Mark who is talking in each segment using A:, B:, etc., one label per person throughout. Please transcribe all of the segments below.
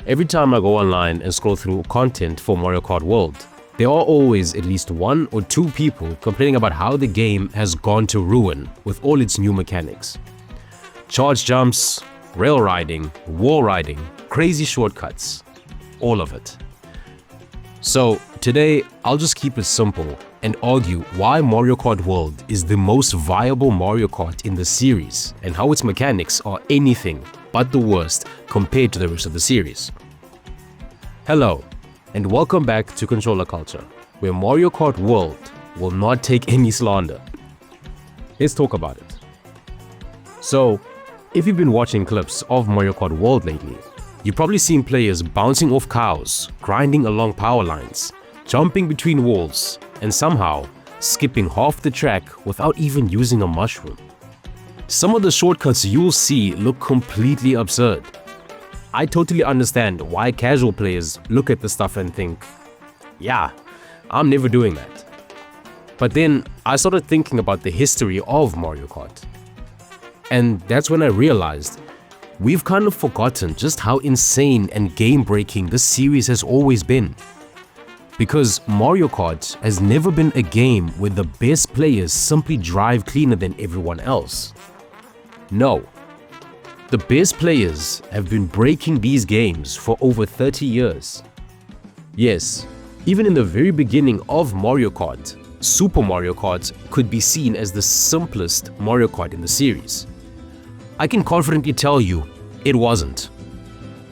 A: Every time I go online and scroll through content for Mario Kart World, there are always at least one or two people complaining about how the game has gone to ruin with all its new mechanics. Charge jumps, rail riding, wall riding, crazy shortcuts, all of it. So today, I'll just keep it simple and argue why Mario Kart World is the most viable Mario Kart in the series and how its mechanics are anything but the worst compared to the rest of the series. Hello, and welcome back to Controller Culture, where Mario Kart World will not take any slander. Let's talk about it. So, if you've been watching clips of Mario Kart World lately, you've probably seen players bouncing off cows, grinding along power lines, jumping between walls, and somehow skipping half the track without even using a mushroom. Some of the shortcuts you'll see look completely absurd. I totally understand why casual players look at the stuff and think, yeah, I'm never doing that. But then I started thinking about the history of Mario Kart. And that's when I realized we've kind of forgotten just how insane and game-breaking this series has always been. Because Mario Kart has never been a game where the best players simply drive cleaner than everyone else. No. The best players have been breaking these games for over 30 years. Yes, even in the very beginning of Mario Kart, Super Mario Kart could be seen as the simplest Mario Kart in the series. I can confidently tell you, it wasn't.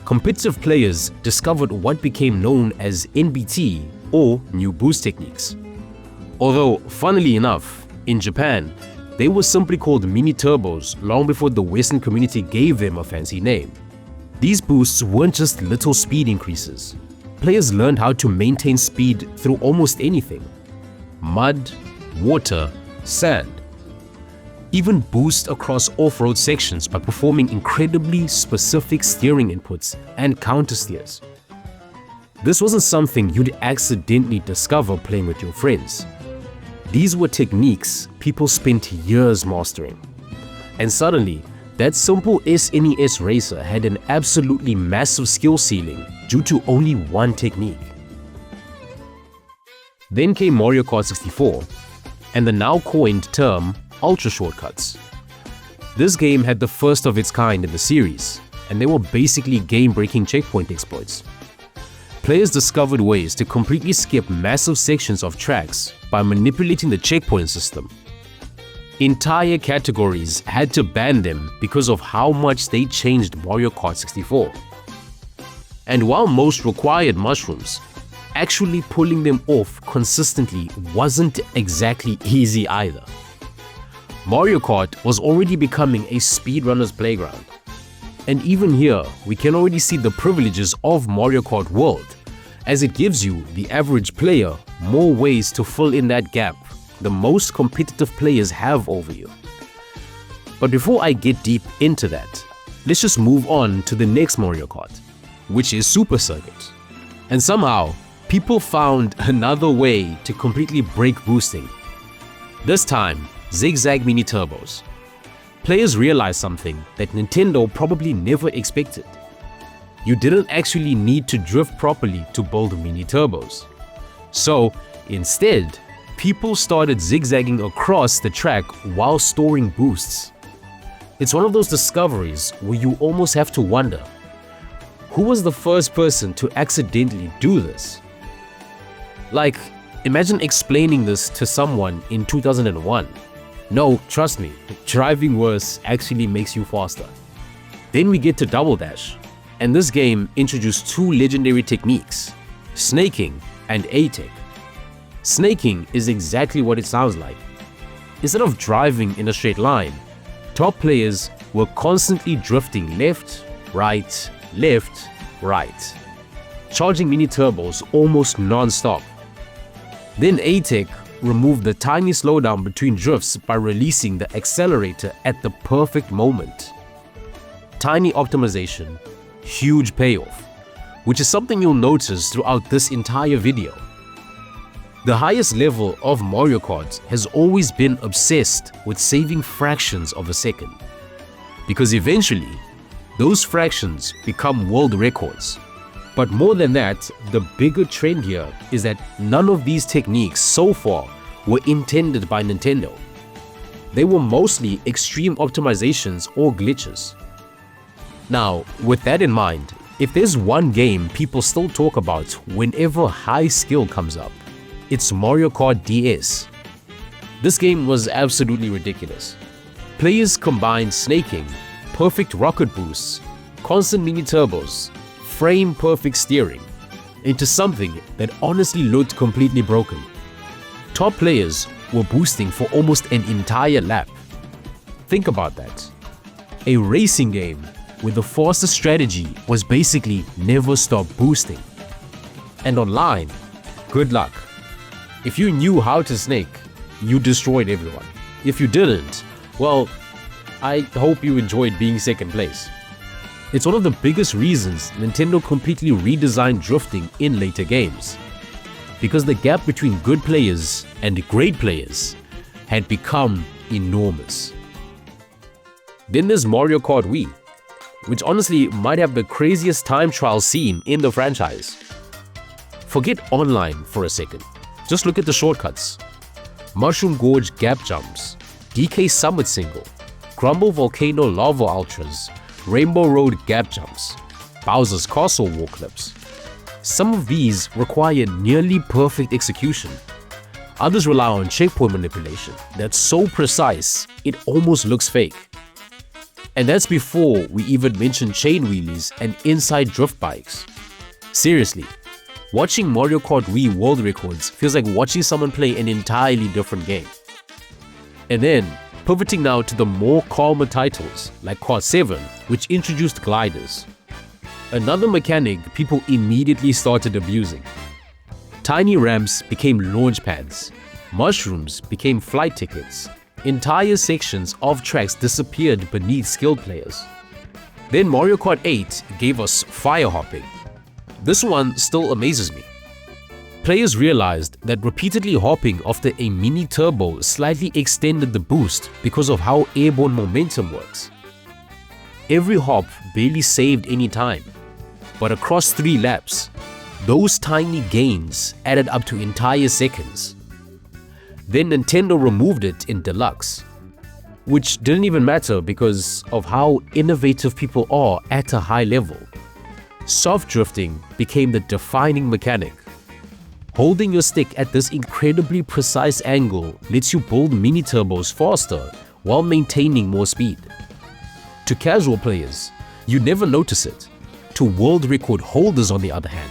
A: Competitive players discovered what became known as NBT or new boost techniques. Although, funnily enough, in Japan, they were simply called mini turbos long before the Western community gave them a fancy name. These boosts weren't just little speed increases. Players learned how to maintain speed through almost anything. Mud, water, sand. Even boost across off-road sections by performing incredibly specific steering inputs and counter steers. This wasn't something you'd accidentally discover playing with your friends. These were techniques people spent years mastering. And suddenly, that simple SNES racer had an absolutely massive skill ceiling due to only one technique. Then came Mario Kart 64 and the now coined term Ultra Shortcuts. This game had the first of its kind in the series, and they were basically game-breaking checkpoint exploits. Players discovered ways to completely skip massive sections of tracks by manipulating the checkpoint system. Entire categories had to ban them because of how much they changed Mario Kart 64. And while most required mushrooms, actually pulling them off consistently wasn't exactly easy either. Mario Kart was already becoming a speedrunner's playground. And even here, we can already see the privileges of Mario Kart World, as it gives you, the average player, more ways to fill in that gap the most competitive players have over you. But before I get deep into that, let's just move on to the next Mario Kart, which is Super Circuit. And somehow, people found another way to completely break boosting. This time, zigzag mini turbos. Players realized something that Nintendo probably never expected. You didn't actually need to drift properly to build mini turbos. So, instead, people started zigzagging across the track while storing boosts. It's one of those discoveries where you almost have to wonder, who was the first person to accidentally do this? Like, imagine explaining this to someone in 2001. No, trust me, driving worse actually makes you faster. Then we get to Double Dash, and this game introduced two legendary techniques, snaking and A-Tech. Snaking is exactly what it sounds like. Instead of driving in a straight line, top players were constantly drifting left, right, charging mini turbos almost non-stop. Then A-Tech removed the tiny slowdown between drifts by releasing the accelerator at the perfect moment. Tiny optimization, huge payoff, which is something you'll notice throughout this entire video. The highest level of Mario Kart has always been obsessed with saving fractions of a second, because eventually, those fractions become world records, But more than that, the bigger trend here is that none of these techniques so far were intended by Nintendo. They were mostly extreme optimizations or glitches. Now, with that in mind, if there's one game people still talk about whenever high skill comes up, it's Mario Kart DS. This game was absolutely ridiculous. Players combined snaking, perfect rocket boosts, constant mini turbos, frame perfect steering into something that honestly looked completely broken. Top players were boosting for almost an entire lap. Think about that. A racing game where the fastest strategy was basically never stop boosting. And online, good luck. If you knew how to snake, you destroyed everyone. If you didn't, well, I hope you enjoyed being second place. It's one of the biggest reasons Nintendo completely redesigned drifting in later games, because the gap between good players and great players had become enormous. Then there's Mario Kart Wii, which honestly might have the craziest time trial scene in the franchise. Forget online for a second, just look at the shortcuts. Mushroom Gorge gap jumps, DK Summit single, Grumble Volcano lava ultras, Rainbow Road gap jumps, Bowser's Castle wall clips. Some of these require nearly perfect execution. Others rely on checkpoint manipulation that's so precise it almost looks fake. And that's before we even mention chain wheelies and inside drift bikes. Seriously, watching Mario Kart Wii world records feels like watching someone play an entirely different game. And then, pivoting now to the more calmer titles like Kart 7, which introduced gliders. Another mechanic people immediately started abusing. Tiny ramps became launch pads, mushrooms became flight tickets, entire sections of tracks disappeared beneath skilled players. Then Mario Kart 8 gave us fire hopping. This one still amazes me. Players realized that repeatedly hopping after a mini turbo slightly extended the boost because of how airborne momentum works. Every hop barely saved any time, but across 3 laps, those tiny gains added up to entire seconds. Then Nintendo removed it in Deluxe, which didn't even matter because of how innovative people are at a high level. Soft drifting became the defining mechanic. Holding your stick at this incredibly precise angle lets you build mini turbos faster while maintaining more speed. To casual players, you never notice it. To world record holders on the other hand,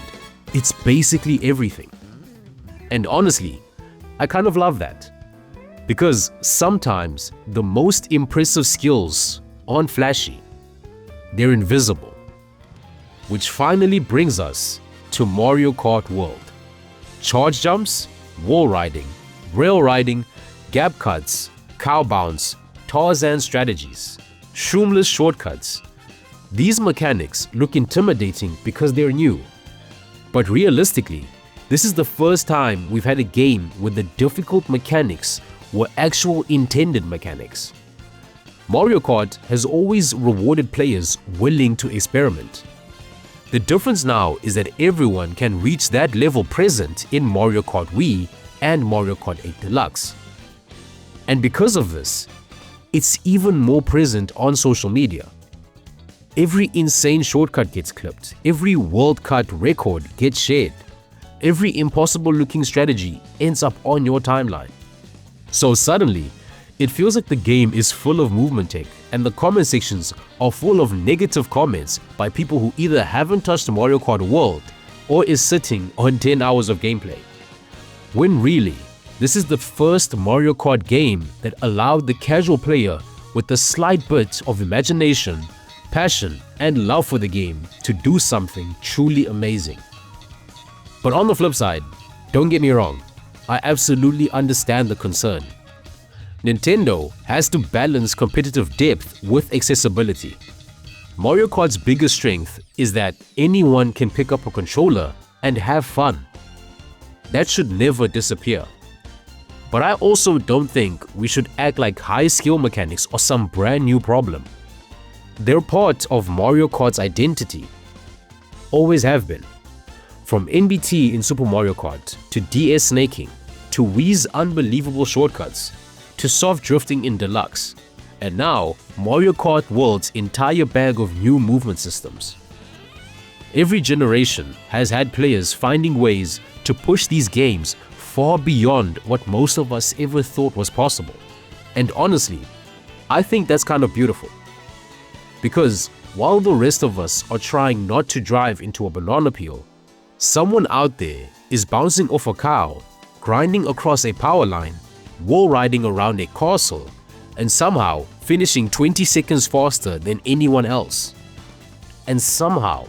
A: it's basically everything. And honestly, I kind of love that. Because sometimes the most impressive skills aren't flashy, they're invisible. Which finally brings us to Mario Kart World. Charge jumps, wall riding, rail riding, gap cuts, cow bounce, Tarzan strategies, shroomless shortcuts. These mechanics look intimidating because they're new. But realistically, this is the first time we've had a game where the difficult mechanics were actual intended mechanics. Mario Kart has always rewarded players willing to experiment. The difference now is that everyone can reach that level present in Mario Kart Wii and Mario Kart 8 Deluxe. And because of this, it's even more present on social media. Every insane shortcut gets clipped, every World Cut record gets shared, every impossible looking strategy ends up on your timeline. So suddenly, it feels like the game is full of movement tech and the comment sections are full of negative comments by people who either haven't touched Mario Kart World or is sitting on 10 hours of gameplay. When really, this is the first Mario Kart game that allowed the casual player with a slight bit of imagination, passion, and love for the game to do something truly amazing. But on the flip side, don't get me wrong, I absolutely understand the concern. Nintendo has to balance competitive depth with accessibility. Mario Kart's biggest strength is that anyone can pick up a controller and have fun. That should never disappear. But I also don't think we should act like high skill mechanics are some brand new problem. They're part of Mario Kart's identity. Always have been. From NBT in Super Mario Kart, to DS snaking, to Wii's unbelievable shortcuts, to soft drifting in Deluxe, and now Mario Kart World's entire bag of new movement systems. Every generation has had players finding ways to push these games far beyond what most of us ever thought was possible. And honestly, I think that's kind of beautiful. Because while the rest of us are trying not to drive into a banana peel, someone out there is bouncing off a cow, grinding across a power line, wall riding around a castle, and somehow finishing 20 seconds faster than anyone else. And somehow,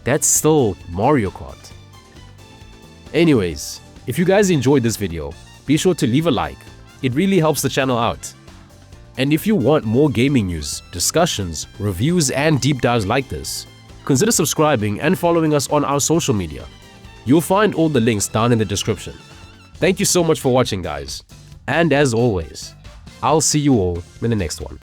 A: that's still Mario Kart. Anyways, if you guys enjoyed this video, be sure to leave a like. It really helps the channel out. And if you want more gaming news, discussions, reviews, and deep dives like this, consider subscribing and following us on our social media. You'll find all the links down in the description. Thank you so much for watching, guys. And as always, I'll see you all in the next one.